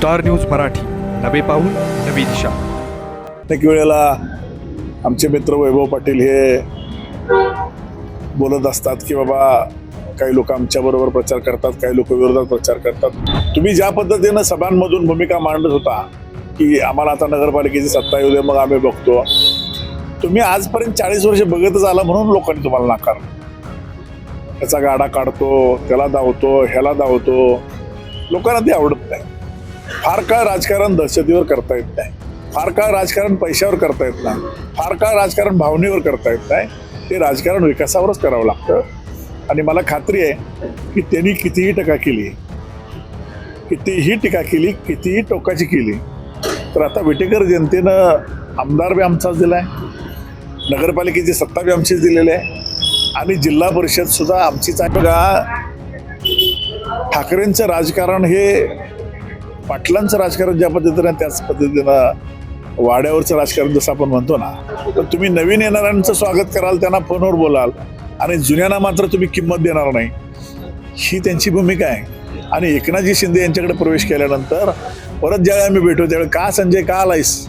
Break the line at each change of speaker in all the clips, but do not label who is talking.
Star news Marathi, नवे पाऊल नवी दिशा.
अनेक वेळेला आमचे मित्र वैभव पाटील हे बोलत असतात की बाबा काही लोक आमच्याबरोबर प्रचार करतात, काही लोक विरोधात प्रचार करतात. तुम्ही ज्या पद्धतीनं सभांमधून भूमिका मांडत होता की आम्हाला आता नगरपालिकेची सत्ता येऊ दे मग आम्ही बघतो, तुम्ही आजपर्यंत 40 वर्ष बघतच आला म्हणून लोकांनी तुम्हाला नाकारलं. त्याचा गाडा काढतो, त्याला धावतो, ह्याला धावतो, लोकांना ते आवडत नाही. फार काळ राजकारण दहशतीवर करता येत नाही, फार काळ राजकारण पैशावर करता येत नाही, फार काळ राजकारण भावनेवर करता येत नाही. ते राजकारण विकासावरच करावं लागतं. आणि मला खात्री आहे की त्यांनी कितीही टीका केली, कितीही टोकाची केली, तर आता विटेकर जनतेनं आमदार बी आमचाच दिलाय, नगरपालिकेची सत्ता बी आमचीच दिलेली आहे आणि जिल्हा परिषद सुद्धा आमचीच आहे. बघा, ठाकरेंचं राजकारण हे पाटलांचं राजकारण ज्या पद्धतीनं त्याच पद्धतीनं वाड्यावरचं राजकारण जसं आपण म्हणतो ना, तर तुम्ही नवीन येणाऱ्यांचं स्वागत कराल, त्यांना फोनवर बोलाल आणि जुन्यांना मात्र तुम्ही किंमत देणार नाही, ही त्यांची भूमिका आहे. आणि एकनाथजी शिंदे यांच्याकडे प्रवेश केल्यानंतर परत ज्यावेळी आम्ही भेटू त्यावेळी का संजय का आलायस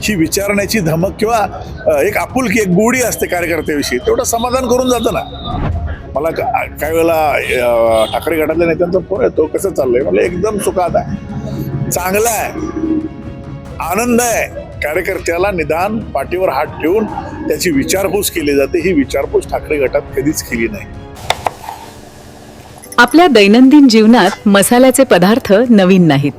ही विचारण्याची धमक किंवा एक आपुलकी, एक गोडी असते कार्यकर्त्याविषयी, तेवढं समाधान करून जातं ना. मला काही वेळेला ठाकरे गटातल्या नेत्यांचा फोन येतो, कसं चाललंय, मला एकदम सुखात आहे, चांगला आहे, आनंद आहे. कार्यकर्त्याला निदान पाठीवर हात ठेवून त्याची विचारपूस केली जाते. ही विचारपूस ठाकरे गटात कधीच केली नाही.
आपल्या दैनंदिन जीवनात मसाल्याचे पदार्थ नवीन नाहीत,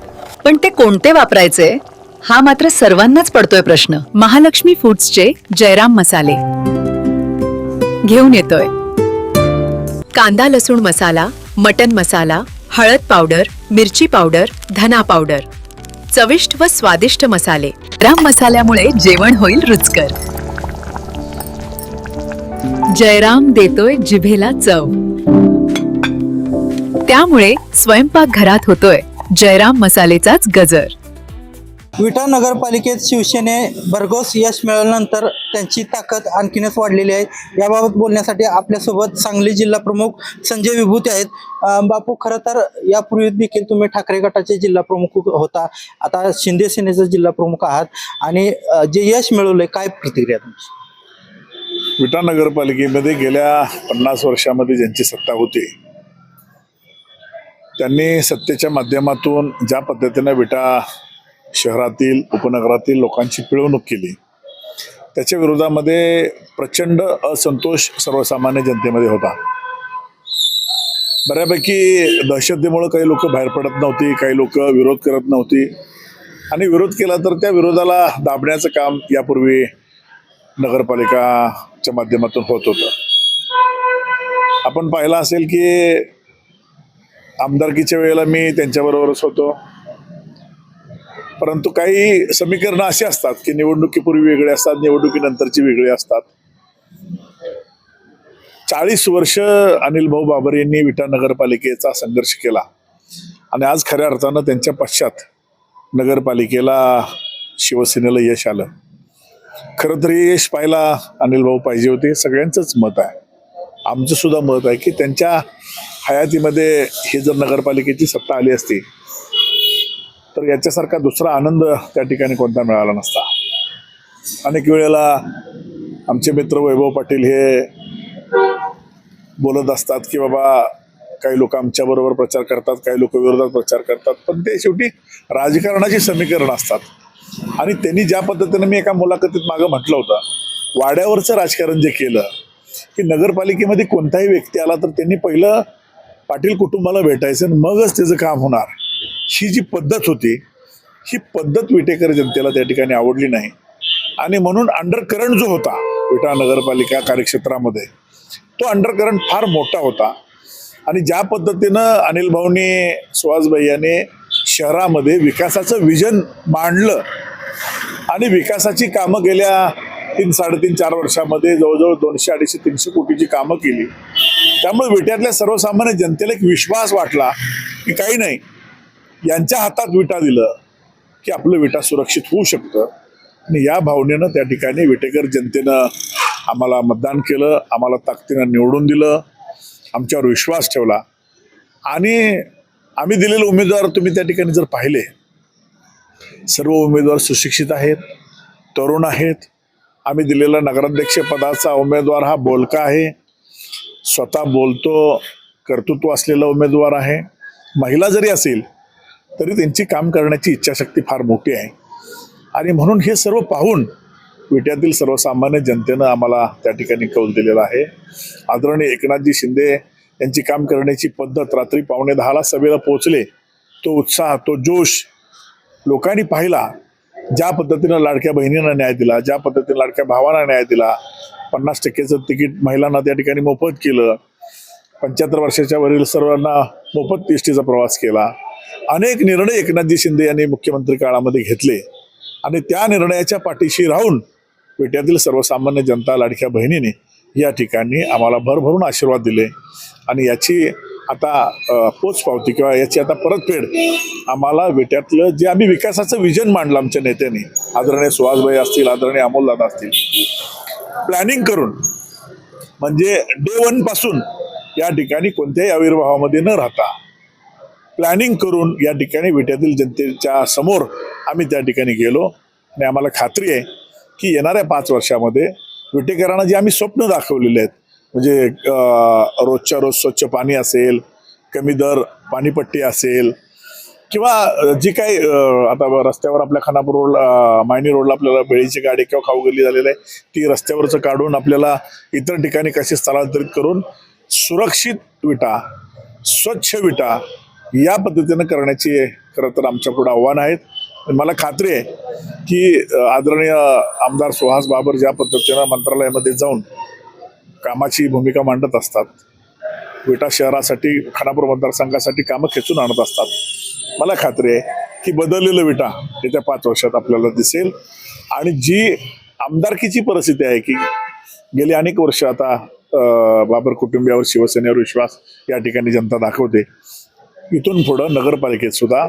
पण ते कोणते वापरायचे हा मात्र सर्वांनाच पडतोय प्रश्न. महालक्ष्मी फूड्सचे जयराम मसाले घेऊन येतोय. कांदा लसूण मसाला, मटन मसाला, हळद पावडर, मिरची पावडर, धना पावडर, चविष्ट व स्वादिष्ट मसाले. जयराम मसाल्यामुळे जेवण होईल रुचकर. जयराम देतोय जिभेला चव, त्यामुळे स्वयंपाक घरात होतोय जयराम मसालेचाच गजर.
विटा नगरपालिकेत शिवसेने भरघोस यश मिळाल्यानंतर त्यांची ताकद आणखीनच वाढलेली आहे. याबाबत बोलण्यासाठी आपल्यासोबत सांगली जिल्हा प्रमुख संजय विभूती आहेत. बापू, खरं तर यापूर्वी देखील तुम्ही ठाकरे गटाचे जिल्हा प्रमुख होता, आता शिंदे सेनेचे जिल्हा प्रमुख आहात आणि जे यश मिळवलंय, काय प्रतिक्रिया तुमची?
विटा नगरपालिकेमध्ये गेल्या 50 वर्षामध्ये ज्यांची सत्ता होती त्यांनी सत्तेच्या माध्यमातून ज्या पद्धतीने विटा शहरातील उपनगरातील लोकांची पिळवणूक केली, त्याच्या विरोधामध्ये प्रचंड असंतोष सर्वसामान्य जनतेमध्ये होता. बऱ्यापैकी दहशतीमुळे काही लोक बाहेर पडत नव्हती, काही लोक विरोध करत नव्हती आणि विरोध केला तर त्या विरोधाला दाबण्याचं काम यापूर्वी नगरपालिकाच्या माध्यमातून होत होतं. आपण पाहिलं असेल की आमदारकीच्या वेळेला मी त्यांच्याबरोबरच होतो, परंतु काही समीकरणं अशी असतात की निवडणुकीपूर्वी वेगळे असतात, निवडणुकीनंतरची वेगळी असतात. 40 वर्ष अनिल भाऊ बाबर यांनी विटा नगरपालिकेचा संघर्ष केला आणि आज खऱ्या अर्थानं त्यांच्या पश्चात नगरपालिकेला शिवसेनेला यश आलं. खरं तर यश पाहायला अनिल भाऊ पाहिजे होते, सगळ्यांचंच मत आहे, आमचं सुद्धा मत आहे की त्यांच्या हयातीमध्ये ही जर नगरपालिकेची सत्ता आली असती तर याच्यासारखा दुसरा आनंद त्या ठिकाणी कोणता मिळाला नसता. अनेक वेळेला आमचे मित्र वैभव पाटील हे बोलत असतात की बाबा काही लोक आमच्याबरोबर प्रचार करतात, काही लोक विरोधात प्रचार करतात, पण ते शेवटी राजकारणाची समीकरणं असतात. आणि त्यांनी ज्या पद्धतीने मी एका मुलाखतीत मागं म्हटलं होतं, वाड्यावरचं राजकारण जे केलं की नगरपालिकेमध्ये कोणताही व्यक्ती आला तर त्यांनी पहिलं पाटील कुटुंबाला भेटायचं आणि मगच त्याचं काम होणार, ही जी पद्धत होती, ही पद्धत विटेकर जनतेला त्या ठिकाणी आवडली नाही. आणि म्हणून अंडरकरंट जो होता विटा नगरपालिका कार्यक्षेत्रामध्ये, तो अंडरकरंट फार मोठा होता. आणि ज्या पद्धतीनं अनिल भाऊनी, सुहासभाई यांनी शहरामध्ये विकासाचं विजन मांडलं आणि विकासाची कामं गेल्या 3-3.5-4 वर्षामध्ये जवळजवळ 200-250-300 कोटीची कामं केली. त्यामुळे विट्यातल्या सर्वसामान्य जनतेला एक विश्वास वाटला की काही नाही, यांच्या हातात विटा दिलं की आपलं विटा सुरक्षित होऊ शकतं. आणि या भावनेनं त्या ठिकाणी विटेकर जनतेनं आम्हाला मतदान केलं, आम्हाला ताकदीनं निवडून दिलं, आमच्यावर विश्वास ठेवला आणि आम्ही दिलेले उमेदवार तुम्ही त्या ठिकाणी जर पाहिले, सर्व उमेदवार सुशिक्षित आहेत, तरुण आहेत. आम्ही दिलेला नगराध्यक्ष पदाचा उमेदवार हा बोलका आहे, स्वतः बोलतो, कर्तृत्व असलेला उमेदवार आहे. महिला जरी असेल तरी त्यांची काम करण्याची इच्छाशक्ती फार मोठी आहे. आणि म्हणून हे सर्व पाहून विट्यातील सर्वसामान्य जनतेनं आम्हाला त्या ठिकाणी कौल दिलेला आहे. आदरणीय एकनाथजी शिंदे यांची काम करण्याची पद्धत, रात्री 9:45 सभेला पोहोचले, तो उत्साह, तो जोश लोकांनी पाहिला. ज्या पद्धतीनं लाडक्या बहिणींना न्याय दिला, ज्या पद्धतीनं लाडक्या भावांना न्याय दिला, 50% तिकीट महिलांना त्या ठिकाणी मोफत केलं, 75 वर्षाच्या वरील सर्वांना मोफत एसटीचा प्रवास केला. अनेक निर्णय एकनाथजी शिंदे यांनी मुख्यमंत्री काळामध्ये घेतले आणि त्या निर्णयाच्या पाठीशी राहून विट्यातील सर्वसामान्य जनता, लाडक्या बहिणीने या ठिकाणी आम्हाला भरभरून आशीर्वाद दिले. आणि याची आता पोचपावती किंवा याची आता परतफेड आम्हाला विट्यातलं जे आम्ही विकासाचं विजन मांडलं आमच्या नेत्यांनी, आदरणीय सुहासभाई असतील, आदरणीय अमोलदादा असतील, प्लॅनिंग करून, म्हणजे डे 1 पासून या ठिकाणी कोणत्याही आविर्भावामध्ये न राहता प्लॅनिंग करून या ठिकाणी विट्यातील जनतेच्या समोर आम्ही त्या ठिकाणी गेलो. आणि आम्हाला खात्री आहे की येणाऱ्या 5 वर्षामध्ये विटेकरांना जे आम्ही स्वप्न दाखवलेले आहेत, म्हणजे रोजच्या रोज स्वच्छ पाणी असेल, कमी दर पाणीपट्टी असेल, किंवा जी काही आता रस्त्यावर आपल्या खानापूर रोड, मायनी रोडला आपल्याला बेळीची गाडी किंवा खाऊगल्ली झालेली आहे, ती रस्त्यावरचं काढून आपल्याला इतर ठिकाणी कशी स्थलांतरित करून सुरक्षित विटा, स्वच्छ विटा या पद्धतीनं करण्याची खरं तर आमच्या पुढे आव्हान आहेत. मला खात्री आहे की आदरणीय आमदार सुहास बाबर ज्या पद्धतीनं मंत्रालयामध्ये जाऊन कामाची भूमिका मांडत असतात, विटा शहरासाठी, खानापूर मतदारसंघासाठी कामं खेचून आणत असतात, मला खात्री आहे की बदललेलं विटा येत्या 5 वर्षात आपल्याला दिसेल. आणि जी आमदारकीची परिस्थिती आहे की गेली अनेक वर्ष आता बाबर कुटुंबियावर, शिवसेनेवर विश्वास या ठिकाणी जनता दाखवते, इथून पुढं नगरपालिकेत सुद्धा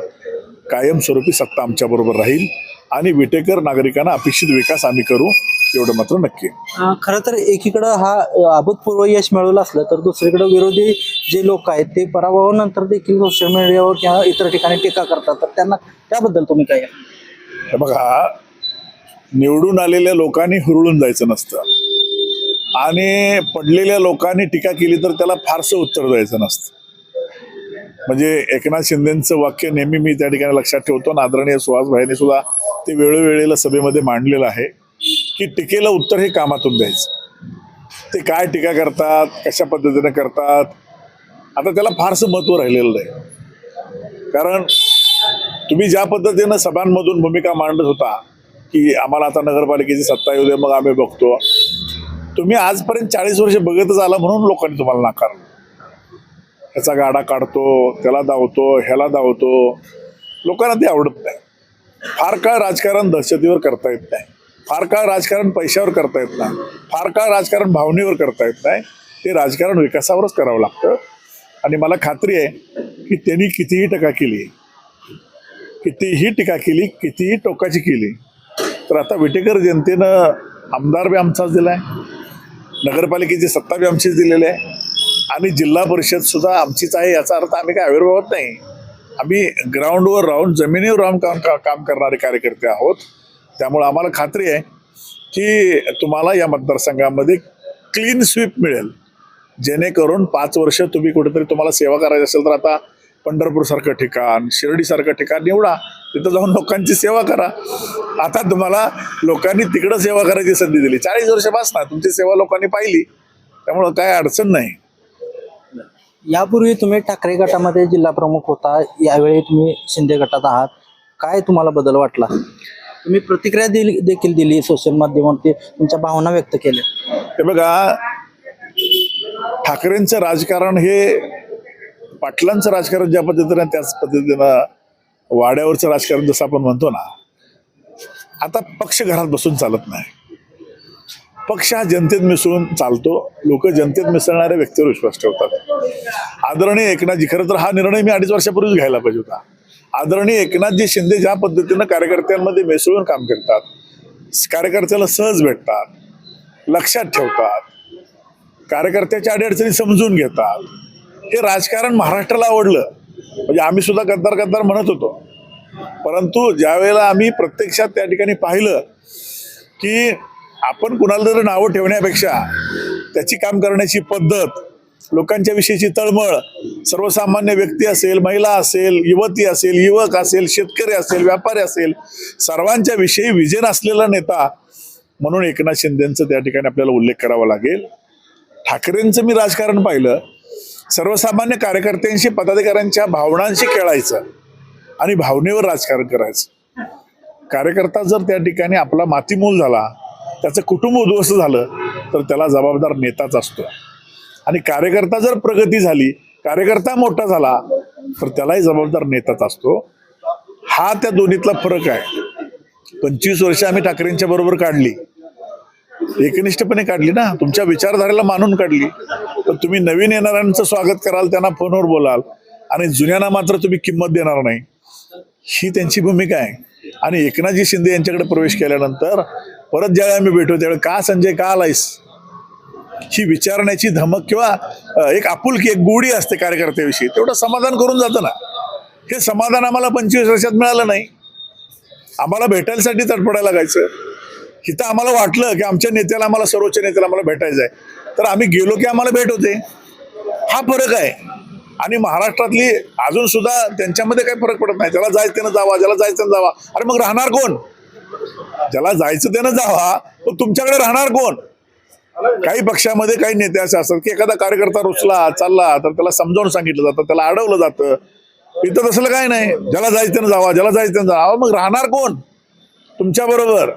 कायमस्वरूपी सत्ता आमच्याबरोबर राहील आणि विटेकर नागरिकांना अपेक्षित विकास आम्ही करू, एवढं मात्र नक्की.
खरं तर एकीकडं हा अभूतपूर्व यश मिळवलं असलं तर दुसरीकडे विरोधी जे लोक आहेत ते पराभवानंतर देखील सोशल मीडियावर किंवा इतर ठिकाणी टीका करतात, तर त्यांना त्याबद्दल तुम्ही काय?
हे बघा, निवडून आलेल्या लोकांनी हुरळून जायचं नसतं आणि पडलेल्या लोकांनी टीका केली तर त्याला फारसं उत्तर द्यायचं नसतं. म्हणजे एकनाथ शिंदेंचं वाक्य नेहमी मी त्या ठिकाणी लक्षात ठेवतो आणि आदरणीय सुहासभाईंनी सुद्धा ते वेळोवेळेला सभेमध्ये मांडलेलं आहे की टीकेला उत्तर हे कामातून द्यायचं. ते काय टीका करतात, कशा पद्धतीने करतात, आता त्याला फारसं महत्त्व राहिलेलं नाही. कारण तुम्ही ज्या पद्धतीनं सभांमधून भूमिका मांडत होता की आम्हाला आता नगरपालिकेची सत्ता येऊ दे मग आम्ही बघतो, तुम्ही आजपर्यंत 40 वर्ष बघतच आला म्हणून लोकांनी तुम्हाला नाकारलं. ह्याचा गाडा काढतो, त्याला धावतो, ह्याला धावतो, लोकांना ते आवडत नाही. फार काळ राजकारण दहशतीवर करता येत नाही, फार काळ राजकारण पैशावर करता येत नाही, फार काळ राजकारण भावनेवर करता येत नाही. ते राजकारण विकासावरच करावं लागतं. आणि मला खात्री आहे की त्यांनी कितीही टीका केली, कितीही टोकाची केली, तर आता विटेकर जनतेनं आमदार बी आमचाच दिला आहे, नगरपालिकेची सत्ता बी आमचीच दिलेली आहे आणि जिल्हा परिषद सुद्धा आमचीच आहे. याचा अर्थ आम्ही काय आविर्भावात नाही, आम्ही ग्राउंडवर राहून, जमिनीवर राहून काम करणारे कार्यकर्ते आहोत. त्यामुळे आम्हाला खात्री आहे की तुम्हाला या मतदारसंघामध्ये क्लीन स्वीप मिळेल, जेणेकरून 5 वर्ष तुम्ही कुठेतरी तुम्हाला सेवा करायची असेल तर आता पंढरपूरसारखं ठिकाण, शिर्डीसारखं ठिकाण निवडा, तिथं जाऊन लोकांची सेवा करा. आता तुम्हाला लोकांनी तिकडं सेवा करायची संधी दिली, 40 वर्ष बस ना, तुमची सेवा लोकांनी पाहिली, त्यामुळं काय अडचण नाही.
यापूर्वी तुम्ही ठाकरे गटामध्ये जिल्हा प्रमुख होता, यावेळी तुम्ही शिंदे गटात आहात, काय तुम्हाला बदल वाटला? तुम्ही प्रतिक्रिया देखील दिली सोशल माध्यमावरती, तुमच्या भावना व्यक्त केल्या.
हे बघा, ठाकरेंचं राजकारण हे पाटलांचं राजकारण ज्या पद्धतीनं, त्याच पद्धतीनं वाड्यावरचं राजकारण जसं आपण म्हणतो ना, आता पक्ष घरात बसून चालत नाही. पक्ष हा जनतेत मिसळून चालतो, लोक जनतेत मिसळणाऱ्या व्यक्तीवर विश्वास ठेवतात. आदरणीय एकनाथजी, खरं तर हा निर्णय मी 2.5 वर्षापूर्वीच घ्यायला पाहिजे होता. आदरणीय एकनाथजी शिंदे ज्या पद्धतीनं कार्यकर्त्यांमध्ये मिसळून काम करतात, कार्यकर्त्याला सहज भेटतात, लक्षात ठेवतात, कार्यकर्त्याच्या अडीअडचणी समजून घेतात, हे राजकारण महाराष्ट्राला आवडलं. म्हणजे आम्ही सुद्धा गद्दार गद्दार म्हणत होतो, परंतु ज्या वेळेला आम्ही प्रत्यक्षात त्या ठिकाणी पाहिलं की आपण कुणाला तरी नावं ठेवण्यापेक्षा त्याची काम करण्याची पद्धत, लोकांच्या विषयीची तळमळ, सर्वसामान्य व्यक्ती असेल, महिला असेल, युवती असेल, युवक असेल, शेतकरी असेल, व्यापारी असेल, सर्वांच्या विषयी विजन असलेला नेता म्हणून एकनाथ शिंदेंचं त्या ठिकाणी आपल्याला उल्लेख करावा लागेल. ठाकरेंचं मी राजकारण पाहिलं, सर्वसामान्य कार्यकर्त्यांशी, पदाधिकाऱ्यांच्या भावनांशी खेळायचं आणि भावनेवर राजकारण करायचं. कार्यकर्ता जर त्या ठिकाणी आपला मातीमूल झाला, त्याचं कुटुंब उद्ध्वस्त झालं, तर त्याला जबाबदार नेताच असतो. आणि कार्यकर्ता जर प्रगती झाली, कार्यकर्ता मोठा झाला, तर त्यालाही जबाबदार नेताच असतो. हा त्या दोन्हीतला फरक आहे. 25 वर्ष आम्ही ठाकरेंच्या बरोबर काढली, एकनिष्ठपणे काढली ना, तुमच्या विचारधारेला मानून काढली. तर तुम्ही नवीन येणाऱ्यांचं स्वागत कराल, त्यांना फोनवर बोलाल आणि जुन्यांना मात्र तुम्ही किंमत देणार नाही, ही त्यांची भूमिका आहे. आणि एकनाथजी शिंदे यांच्याकडे प्रवेश केल्यानंतर परत ज्यावेळी आम्ही भेटू त्यावेळी का संजय का आलायस, ही विचारण्याची धमक किंवा एक आपुलकी, एक गोडी असते कार्यकर्त्याविषयी, तेवढं समाधान करून जातं ना. हे समाधान आम्हाला 25 वर्षात मिळालं नाही. आम्हाला भेटायसाठी तडपडायला लागायचं. इथं आम्हाला वाटलं की आमच्या नेत्याला, आम्हाला सर्वोच्च नेत्याला आम्हाला भेटायचं आहे, तर आम्ही गेलो की आम्हाला भेट होते. हा फरक आहे. आणि महाराष्ट्रातली अजून सुद्धा त्यांच्यामध्ये काही फरक पडत नाही. ज्याला जायचं त्यानं जावा, ज्याला जायचं त्यानं जावा. अरे मग राहणार कोण? ज्याला जायचं त्यानं जावा, पण तुमच्याकडे राहणार कोण? काही पक्षामध्ये काही नेते असे असतात की एखादा कार्यकर्ता रुसला चालला तर त्याला समजावून सांगितलं जातं, त्याला अडवलं जातं. इथं तसलं काय नाही. ज्याला जायचं त्यानं जावा, ज्याला जायचं त्यानं जावा. मग राहणार कोण तुमच्या बरोबर?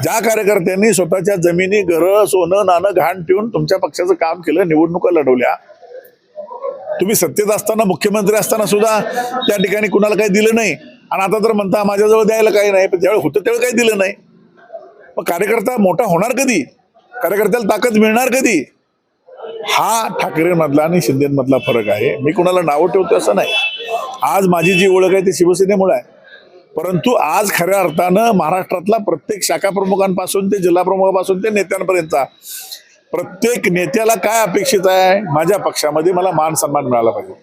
ज्या कार्यकर्त्यांनी स्वतःच्या जमिनी, घरं, सोनं नाणं घाण ठेवून तुमच्या पक्षाचं काम केलं, निवडणुका लढवल्या, तुम्ही सत्तेत असताना, मुख्यमंत्री असताना सुद्धा त्या ठिकाणी कुणाला काही दिलं नाही, आणि आता तर म्हणता माझ्याजवळ द्यायला काही नाही, पण ज्यावेळी होतं त्यावेळी काही दिलं नाही. मग कार्यकर्ता मोठा होणार कधी? कार्यकर्त्याला ताकद मिळणार कधी? हा ठाकरेंमधला आणि शिंदेमधला फरक आहे. मी कुणाला नावं ठेवतो असं नाही. आज माझी जी ओळख आहे ती शिवसेनेमुळे आहे, परंतु आज खऱ्या अर्थानं महाराष्ट्रातला प्रत्येक शाखा प्रमुखांपासून ते जिल्हा प्रमुखापासून ते नेत्यांपर्यंतचा प्रत्येक नेत्याला काय अपेक्षित आहे? माझ्या पक्षामध्ये मला मान सन्मान मिळाला पाहिजे.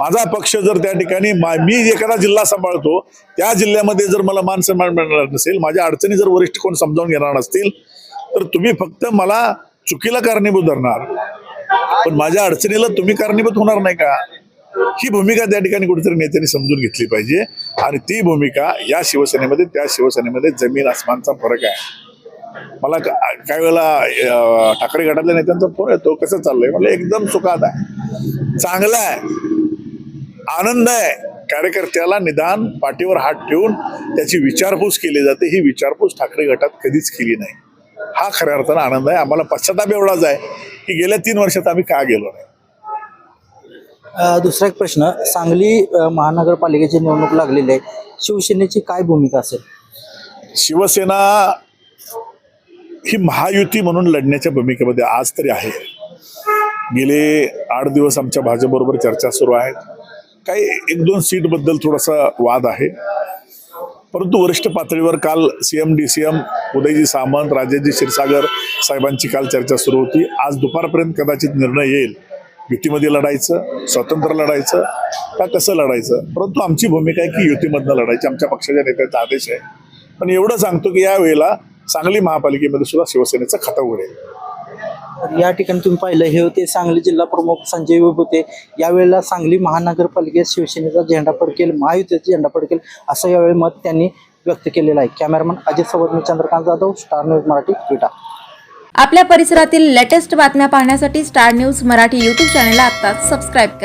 माझा पक्ष जर त्या ठिकाणी मी एखादा जिल्हा सांभाळतो, त्या जिल्ह्यामध्ये जर मला मान सन्मान मिळणार नसेल, माझ्या अडचणी जर वरिष्ठ कोण समजावून घेणार नसतील, तर तुम्ही फक्त मला चुकीला कारणीभूत धरणार, पण माझ्या अडचणीला तुम्ही कारणीभूत होणार नाही का? ही भूमिका त्या ठिकाणी कुठेतरी नेत्यांनी समजून घेतली पाहिजे. आणि ती भूमिका या शिवसेनेमध्ये, त्या शिवसेनेमध्ये जमीन आसमानचा फरक आहे. मला काही वेळेला ठाकरे गटातल्या नेत्यांचा फोन येतो, कसं चाललंय? मला एकदम सुखात आहे, चांगला आहे, आनंद आहे. कार्यकर्त्याला निदान पाठीवर हात ठेवून त्याची विचारपूस केली जाते. ही विचारपूस ठाकरे गटात कधीच केली नाही. हा खऱ्या अर्थानं आनंद आहे. आम्हाला पश्चाताप एवढाच आहे की गेल्या 3 वर्षात आम्ही का गेलो नाही.
दुसरा एक प्रश्न, सांगली महानगरपालिकेची निवडणूक लागलेली आहे, शिवसेनेची काय भूमिका असेल?
शिवसेना ही महायुती म्हणून लढण्याच्या भूमिकेमध्ये आज तरी आहे. गेले 8 दिवस आमच्या भाजपबरोबर चर्चा सुरू आहेत. काही 1-2 सीटबद्दल थोडासा वाद आहे, परंतु वरिष्ठ पातळीवर काल CM DCM उदयजी सामंत, राजेशजी क्षीरसागर साहेबांची काल चर्चा सुरू होती. आज दुपारपर्यंत कदाचित निर्णय येईल, युतीमध्ये लढायचं, स्वतंत्र लढायचं का कसं लढायचं. परंतु आमची भूमिका आहे की युतीमधनं लढायची, आमच्या पक्षाच्या नेत्याचा आदेश आहे. पण एवढं सांगतो की यावेळेला सांगली महापालिकेमध्ये सुद्धा शिवसेनेचं खातं उघडेल.
या ठिकाणी तुम्ही पाहिलं, हे होते सांगली जिल्हा प्रमुख संजय विभूते. यावेळेला सांगली महानगरपालिकेत शिवसेनेचा झेंडा फडकेल, महायुतीचा झेंडा फडकेल असं यावेळी मत त्यांनी व्यक्त केलेलं आहे. कॅमेरामन अजित सोबत मी चंद्रकांत जाधव, स्टार न्यूज मराठी, विटा.
आपल्या परिसरातील लेटेस्ट बातम्या पाहण्यासाठी स्टार न्यूज मराठी यूट्यूब चॅनलला आत्ताच सबस्क्राईब करा